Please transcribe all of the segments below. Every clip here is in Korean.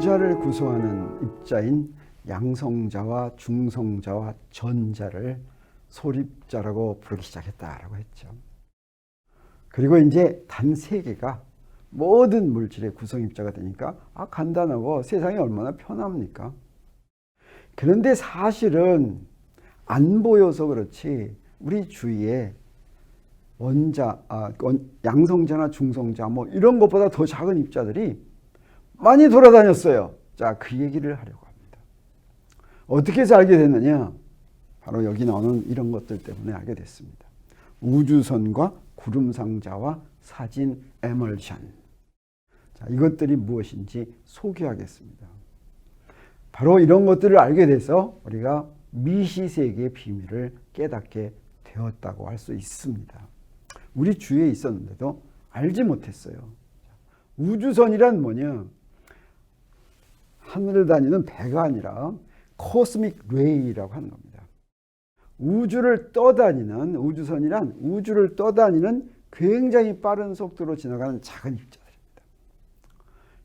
분자를 구성하는 입자인 양성자와 중성자와 전자를 소립자라고 부르기 시작했다라고 했죠. 그리고 이제 단 세 개가 모든 물질의 구성입자가 되니까 간단하고 세상이 얼마나 편합니까? 그런데 사실은 안 보여서 그렇지 우리 주위에 양성자나 중성자 뭐 이런 것보다 더 작은 입자들이 많이 돌아다녔어요. 자, 그 얘기를 하려고 합니다. 어떻게 해서 알게 됐느냐? 바로 여기 나오는 이런 것들 때문에 알게 됐습니다. 우주선과 구름상자와 사진 에멀션. 자, 이것들이 무엇인지 소개하겠습니다. 바로 이런 것들을 알게 돼서 우리가 미시세계의 비밀을 깨닫게 되었다고 할 수 있습니다. 우리 주위에 있었는데도 알지 못했어요. 우주선이란 뭐냐? 하늘을 다니는 배가 아니라 코스믹 레이라고 하는 겁니다. 우주를 떠다니는 우주선이란 우주를 떠다니는 굉장히 빠른 속도로 지나가는 작은 입자들입니다.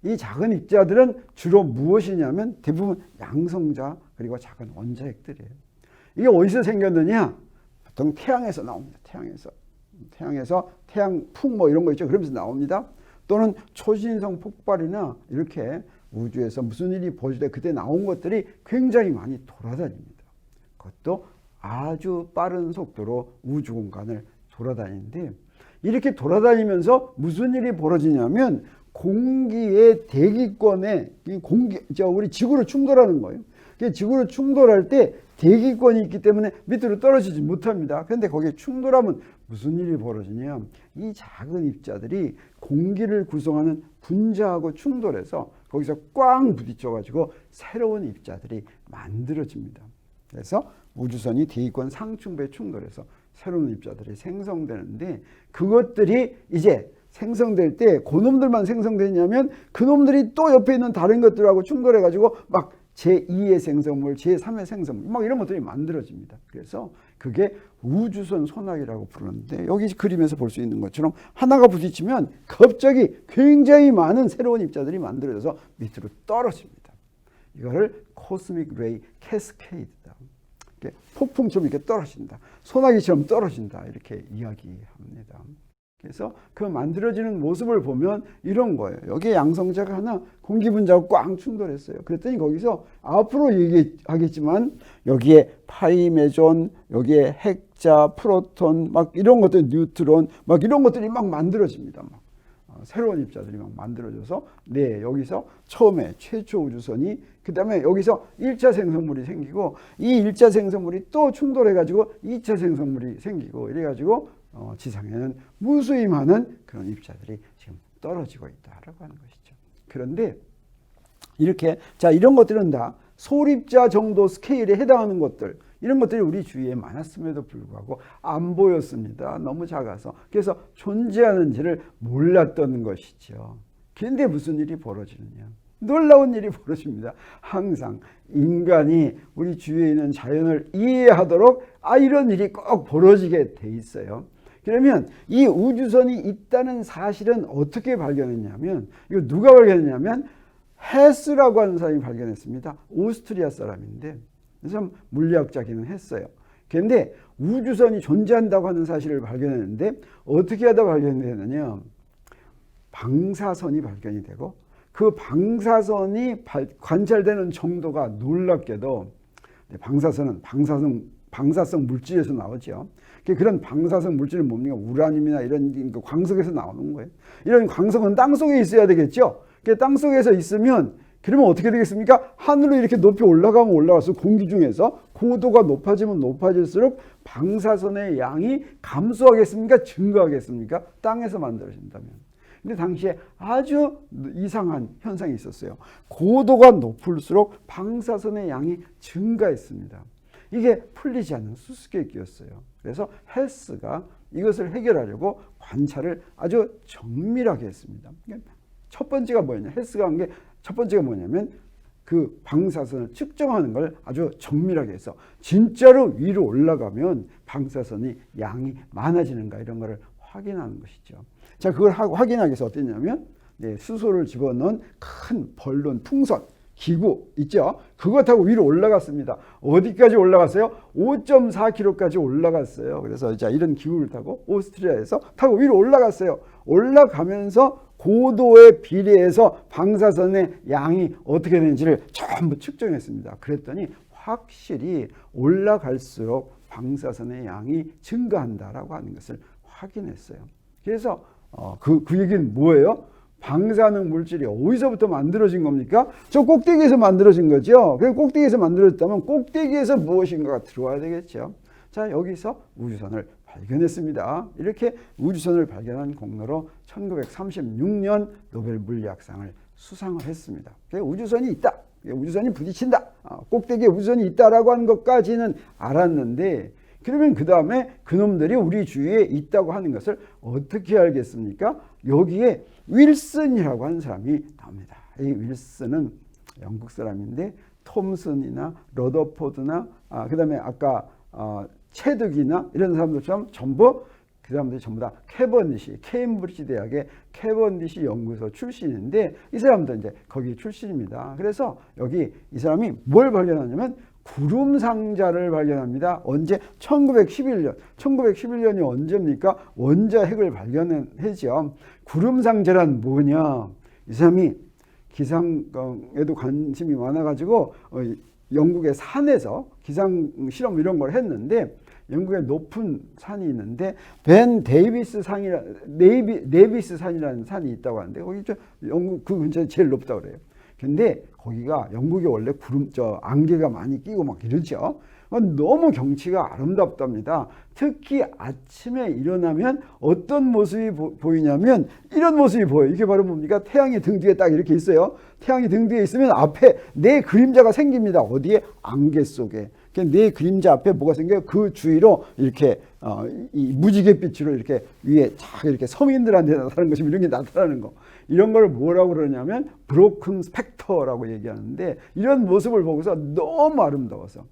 이 작은 입자들은 주로 무엇이냐면 대부분 양성자 그리고 작은 원자핵들이에요. 이게 어디서 생겼느냐? 보통 태양에서 나옵니다. 태양에서 태양풍 뭐 이런 거 있죠. 그러면서 나옵니다. 또는 초신성 폭발이나 이렇게 우주에서 무슨 일이 벌어질 때 그때 나온 것들이 굉장히 많이 돌아다닙니다. 그것도 아주 빠른 속도로 우주 공간을 돌아다니는데 이렇게 돌아다니면서 무슨 일이 벌어지냐면 공기의 대기권에 우리 지구를 충돌하는 거예요. 지구를 충돌할 때 대기권이 있기 때문에 밑으로 떨어지지 못합니다. 그런데 거기에 충돌하면 무슨 일이 벌어지냐? 이 작은 입자들이 공기를 구성하는 분자하고 충돌해서 거기서 꽝 부딪혀가지고 새로운 입자들이 만들어집니다. 그래서 우주선이 대기권 상층부에 충돌해서 새로운 입자들이 생성되는데 그것들이 이제 생성될 때 그놈들만 생성되냐면 그놈들이 또 옆에 있는 다른 것들하고 충돌해가지고 막 제2의 생성물, 제3의 생성물 막 이런 것들이 만들어집니다. 그래서 그게 우주선 소낙이라고 부르는데 여기 그림에서 볼 수 있는 것처럼 하나가 부딪히면 갑자기 굉장히 많은 새로운 입자들이 만들어져서 밑으로 떨어집니다. 이거를 코스믹 레이 캐스케이드다. 폭풍처럼 이렇게 떨어진다. 소나기처럼 떨어진다. 이렇게 이야기합니다. 그래서 그 만들어지는 모습을 보면 이런 거예요. 여기에 양성자가 하나 공기 분자하고 꽝 충돌했어요. 그랬더니 거기서 앞으로 얘기하겠지만 여기에 파이메존, 여기에 핵자, 프로톤 막 이런 것들, 뉴트론 막 이런 것들이 막 만들어집니다. 새로운 입자들이 막 만들어져서 여기서 처음에 최초 우주선이 그 다음에 여기서 1차 생성물이 생기고 이 1차 생성물이 또 충돌해가지고 2차 생성물이 생기고 이래가지고 지상에는 무수히 많은 그런 입자들이 지금 떨어지고 있다라고 하는 것이죠. 그런데 이렇게 이런 것들은 다 소립자 정도 스케일에 해당하는 것들 이런 것들이 우리 주위에 많았음에도 불구하고 안 보였습니다. 너무 작아서. 그래서 존재하는지를 몰랐던 것이죠. 그런데 무슨 일이 벌어지느냐. 놀라운 일이 벌어집니다. 항상 인간이 우리 주위에 있는 자연을 이해하도록 이런 일이 꼭 벌어지게 돼 있어요. 그러면 이 우주선이 있다는 사실은 어떻게 발견했냐면 이거 누가 발견했냐면 헤스라고 하는 사람이 발견했습니다. 오스트리아 사람인데 그래서 물리학자기는 했어요. 그런데 우주선이 존재한다고 하는 사실을 발견했는데 어떻게 하다 발견되느냐. 방사선이 발견이 되고 그 방사선이 관찰되는 정도가 놀랍게도 방사선은 방사성 물질에서 나오죠. 그런 방사성 물질은 뭡니까? 우라늄이나 이런 광석에서 나오는 거예요. 이런 광석은 땅속에 있어야 되겠죠. 땅속에서 있으면 그러면 어떻게 되겠습니까? 하늘로 이렇게 높이 올라가면 올라가서 공기 중에서 고도가 높아지면 높아질수록 방사선의 양이 감소하겠습니까? 증가하겠습니까? 땅에서 만들어진다면. 근데 당시에 아주 이상한 현상이 있었어요. 고도가 높을수록 방사선의 양이 증가했습니다. 이게 풀리지 않는 수수께끼였어요. 그래서 헤스가 이것을 해결하려고 관찰을 아주 정밀하게 했습니다. 첫 번째가 뭐였냐? 헤스가 한 게 첫 번째가 뭐냐면 그 방사선을 측정하는 걸 아주 정밀하게 해서 진짜로 위로 올라가면 방사선이 양이 많아지는가 이런 거를 확인하는 것이죠. 자, 그걸 확인하기 위해서 어땠냐면 네, 수소를 집어넣은 큰 벌룬, 풍선, 기구 있죠? 그거 타고 위로 올라갔습니다. 어디까지 올라갔어요? 5.4km까지 올라갔어요. 그래서 자, 이런 기구를 타고 오스트리아에서 타고 위로 올라갔어요. 올라가면서 고도에 비례해서 방사선의 양이 어떻게 되는지를 전부 측정했습니다. 그랬더니 확실히 올라갈수록 방사선의 양이 증가한다라고 하는 것을 확인했어요. 그래서 그 얘기는 뭐예요? 방사능 물질이 어디서부터 만들어진 겁니까? 저 꼭대기에서 만들어진 거죠. 그래서 꼭대기에서 만들어졌다면 꼭대기에서 무엇인가가 들어와야 되겠죠. 자, 여기서 우주선을 발견했습니다. 이렇게 우주선을 발견한 공로로 1936년 노벨 물리학상을 수상을 했습니다. 우주선이 있다. 우주선이 부딪힌다. 꼭대기에 우주선이 있다라고 하는 것까지는 알았는데, 그러면 그 다음에 그놈들이 우리 주위에 있다고 하는 것을 어떻게 알겠습니까? 여기에 윌슨이라고 하는 사람이 나옵니다. 이 윌슨은 영국 사람인데 톰슨이나 러더포드나 그 다음에 아까 체득이나 이런 사람들처럼 그 사람들이 전부 다 캐번디시, 케임브리지 대학의 캐번디시 연구소 출신인데 이 사람도 이제 거기 출신입니다. 그래서 여기 이 사람이 뭘 발견하냐면 구름 상자를 발견합니다. 언제? 1911년. 1911년이 언제입니까? 원자핵을 발견했죠. 구름 상자란 뭐냐? 이 사람이 기상에도 관심이 많아가지고 영국의 산에서 기상 실험 이런 걸 했는데 영국의 높은 산이 있는데 네비스 산이라는 산이 있다고 하는데 거기 영국 그 근처에 제일 높다고 그래요. 근데 거기가 영국이 원래 안개가 많이 끼고 막 이러죠. 너무 경치가 아름답답니다. 특히 아침에 일어나면 어떤 모습이 보이냐면 이런 모습이 보여요. 이게 바로 뭡니까? 태양이 등 뒤에 딱 이렇게 있어요. 태양이 등 뒤에 있으면 앞에 내 그림자가 생깁니다. 어디에? 안개 속에. 내 그림자 앞에 뭐가 생겨요? 그 주위로 이렇게 이 무지갯빛으로 이렇게 위에 쫙 이렇게 서민들한테 나타나는 것이 이런 게 나타나는 거. 이런 걸 뭐라고 그러냐면 브로큰 스펙터라고 얘기하는데 이런 모습을 보고서 너무 아름다워서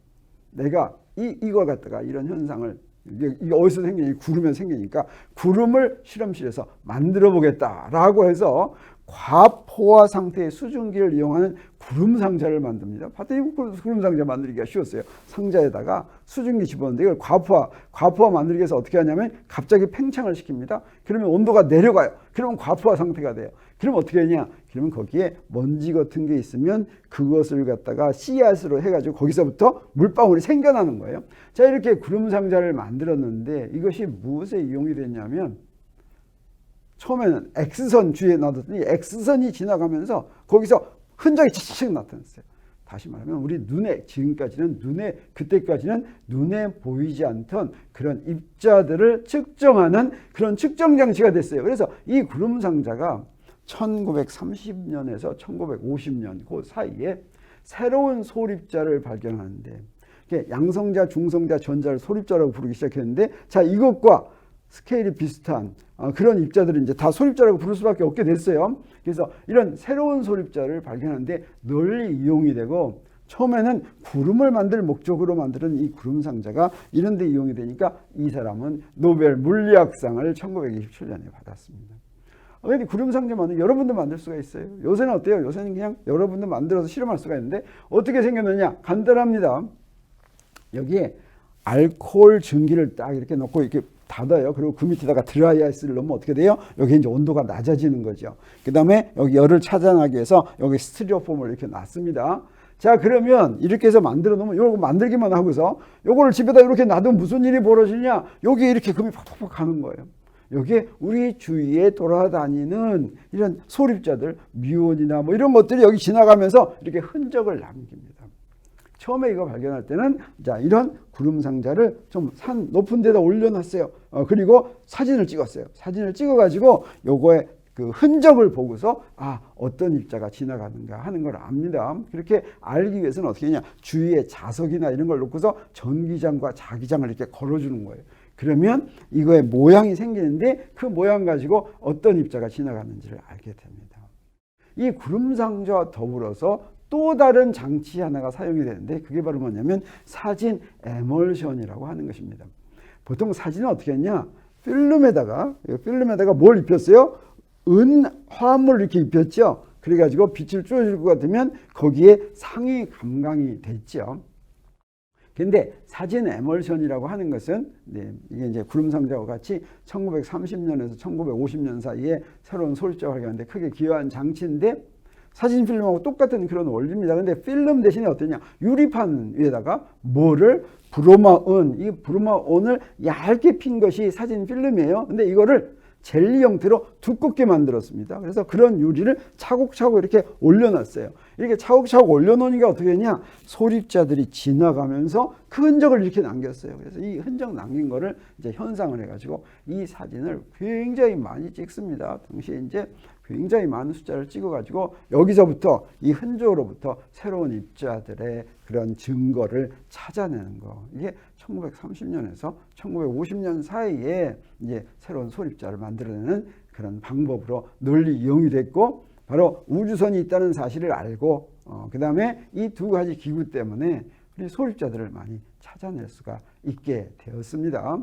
내가 이걸 갖다가 이런 현상을 이게 어디서 생기냐? 구름에 생기니까 구름을 실험실에서 만들어 보겠다라고 해서 과포화 상태의 수증기를 이용하는 구름 상자를 만듭니다. 봤더니 구름 상자 만들기가 쉬웠어요. 상자에다가 수증기 집어넣는데 이걸 과포화 만들기 위해서 어떻게 하냐면 갑자기 팽창을 시킵니다. 그러면 온도가 내려가요. 그러면 과포화 상태가 돼요. 그럼 어떻게 하냐? 그러면 거기에 먼지 같은 게 있으면 그것을 갖다가 씨앗으로 해가지고 거기서부터 물방울이 생겨나는 거예요. 자, 이렇게 구름 상자를 만들었는데 이것이 무엇에 이용이 됐냐면 처음에는 X선 주위에 놔뒀더니 X선이 지나가면서 거기서 흔적이 치익 나타났어요. 다시 말하면 우리 그때까지는 눈에 보이지 않던 그런 입자들을 측정하는 그런 측정 장치가 됐어요. 그래서 이 구름 상자가 1930년에서 1950년 그 사이에 새로운 소립자를 발견하는데 양성자, 중성자, 전자를 소립자라고 부르기 시작했는데 자, 이것과 스케일이 비슷한 그런 입자들을 이제 다 소립자라고 부를 수밖에 없게 됐어요. 그래서 이런 새로운 소립자를 발견하는데 널리 이용이 되고 처음에는 구름을 만들 목적으로 만드는 이 구름 상자가 이런 데 이용이 되니까 이 사람은 노벨 물리학상을 1927년에 받았습니다. 근데 구름 상자 여러분도 만들 수가 있어요. 요새는 어때요? 요새는 그냥 여러분도 만들어서 실험할 수가 있는데 어떻게 생겼느냐? 간단합니다. 여기에 알코올 증기를 딱 이렇게 넣고 이렇게 닫아요. 그리고 그 밑에다가 드라이아이스를 넣으면 어떻게 돼요? 여기 이제 온도가 낮아지는 거죠. 그 다음에 여기 열을 차단하기 위해서 여기 스티로폼을 이렇게 놨습니다. 자, 그러면 이렇게 해서 만들어 놓으면 이거 만들기만 하고서 요거를 집에다 이렇게 놔두면 무슨 일이 벌어지냐? 여기 이렇게 금이 팍팍팍 가는 거예요. 여기에 우리 주위에 돌아다니는 이런 소립자들, 뮤온이나 뭐 이런 것들이 여기 지나가면서 이렇게 흔적을 남깁니다. 처음에 이거 발견할 때는 자, 이런 구름 상자를 좀 산 높은 데다 올려놨어요. 그리고 사진을 찍었어요. 사진을 찍어가지고 요거에 그 흔적을 보고서 어떤 입자가 지나가는가 하는 걸 압니다. 그렇게 알기 위해서는 어떻게 하냐? 주위에 자석이나 이런 걸 놓고서 전기장과 자기장을 이렇게 걸어주는 거예요. 그러면 이거의 모양이 생기는데 그 모양 가지고 어떤 입자가 지나가는지를 알게 됩니다. 이 구름 상자와 더불어서 또 다른 장치 하나가 사용이 되는데 그게 바로 뭐냐면 사진 에멀션이라고 하는 것입니다. 보통 사진은 어떻게 했냐? 필름에다가 뭘 입혔어요? 은 화합물을 이렇게 입혔죠. 그래가지고 빛을 쬐줄 것 같으면 거기에 상이 감광이 됐죠. 근데 사진 에멀션이라고 하는 것은 이게 이제 구름상자와 같이 1930년에서 1950년 사이에 새로운 소립자 발견하는데 크게 기여한 장치인데 사진 필름하고 똑같은 그런 원리입니다. 근데 필름 대신에 어떠냐? 유리판 위에다가 뭐를 브로마은, 이 브로마은을 얇게 핀 것이 사진 필름이에요. 근데 이거를 젤리 형태로 두껍게 만들었습니다. 그래서 그런 유리를 차곡차곡 이렇게 올려놨어요. 이렇게 차곡차곡 올려놓으니까 어떻게 되냐? 소립자들이 지나가면서 그 흔적을 이렇게 남겼어요. 그래서 이 흔적 남긴 거를 이제 현상을 해가지고 이 사진을 굉장히 많이 찍습니다. 당시에 이제 굉장히 많은 숫자를 찍어가지고 여기서부터 이 흔적으로부터 새로운 입자들의 그런 증거를 찾아내는 거. 이게 1930년에서 1950년 사이에 이제 새로운 소립자를 만들어내는 그런 방법으로 널리 이용이 됐고, 바로 우주선이 있다는 사실을 알고 그 다음에 이 두 가지 기구 때문에 우리 소립자들을 많이 찾아낼 수가 있게 되었습니다.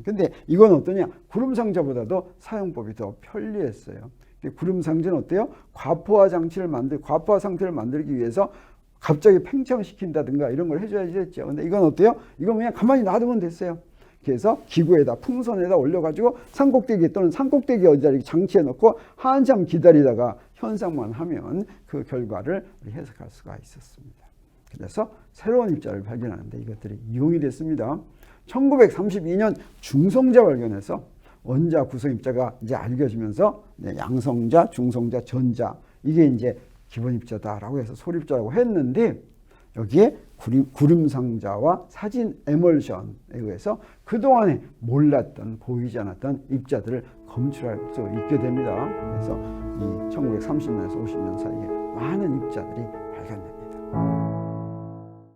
근데 이건 어떠냐? 구름상자보다도 사용법이 더 편리했어요. 구름상자는 어때요? 과포화 상태를 만들기 위해서 갑자기 팽창시킨다든가 이런 걸 해줘야지 됐죠. 근데 이건 어때요? 이건 그냥 가만히 놔두면 됐어요. 그래서 기구에다, 풍선에다 올려가지고 산꼭대기 또는 산꼭대기 어디다 이렇게 장치해 놓고 한참 기다리다가 현상만 하면 그 결과를 해석할 수가 있었습니다. 그래서 새로운 입자를 발견하는데 이것들이 이용이 됐습니다. 1932년 중성자 발견해서 원자 구성 입자가 이제 알려지면서 양성자, 중성자, 전자, 이게 이제 기본 입자다라고 해서 소립자라고 했는데, 여기에 구름상자와 사진 에멀션에 의해서 그동안에 몰랐던, 보이지 않았던 입자들을 검출할 수 있게 됩니다. 그래서 이 1930년에서 50년 사이에 많은 입자들이 발견됩니다.